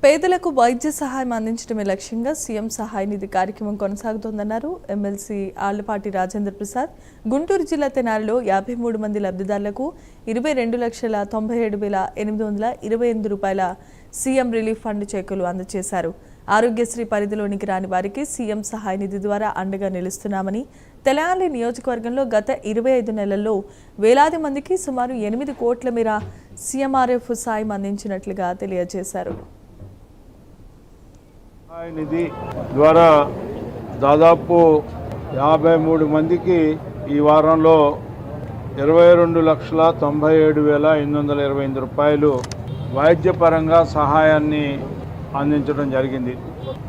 పేదలకు వైద్య సహాయం అందించడమే లక్ష్యంగా సీఎం సహాయ నిధి కార్యక్రమం కొనసాగుతోందన్నారు ఎమ్మెల్సీ ఆళ్లపాటి రాజేంద్ర ప్రసాద్. గుంటూరు జిల్లా తెనాలిలో 53 మంది లబ్ధిదారులకు 22,97,828 రూపాయల సీఎం రిలీఫ్ ఫండ్ చెక్కులు అందజేశారు. ఆరోగ్యశ్రీ పరిధిలోనికి రాని వారికి సీఎం సహాయ నిధి ద్వారా అండగా నిలుస్తున్నామని, తెనాలి నియోజకవర్గంలో గత 25 నెలల్లో వేలాది మందికి సుమారు 8 కోట్ల మేర సీఎంఆర్ఎఫ్ సాయం అందించినట్లుగా తెలియజేశారు. సహాయ నిధి ద్వారా దాదాపు 53 మందికి ఈ వారంలో 22,97,828 రూపాయలు వైద్యపరంగా సహాయాన్ని అందించడం జరిగింది.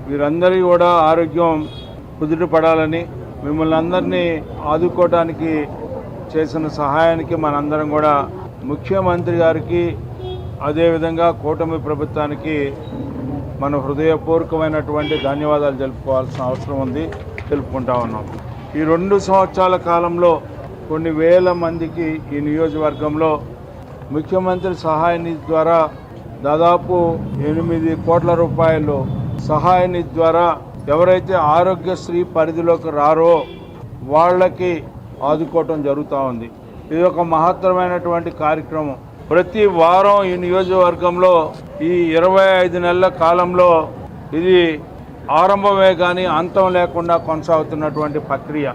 వీరందరి కూడా ఆరోగ్యం కుదుటపడాలని, మిమ్మల్ని అందరినీ ఆదుకోవడానికి చేసిన సహాయానికి మనందరం కూడా ముఖ్యమంత్రి గారికి, అదేవిధంగా కూటమి ప్రభుత్వానికి మన హృదయపూర్వకమైనటువంటి ధన్యవాదాలు తెలుపుకోవాల్సిన అవసరం ఉంది, తెలుపుకుంటా ఉన్నాం. ఈ 2 సంవత్సరాల కాలంలో కొన్ని వేల మందికి ఈ నియోజకవర్గంలో ముఖ్యమంత్రి సహాయ నిధి ద్వారా దాదాపు 8 కోట్ల రూపాయలు సహాయ నిధి ద్వారా ఎవరైతే ఆరోగ్యశ్రీ పరిధిలోకి రారో వాళ్ళకి ఆదుకోవటం జరుగుతూ ఉంది. ఇది ఒక మహత్తరమైనటువంటి కార్యక్రమం. ప్రతి వారం ఈ నియోజకవర్గంలో ఈ 25 నెలల కాలంలో ఇది ఆరంభమే కానీ అంతం లేకుండా కొనసాగుతున్నటువంటి ప్రక్రియ.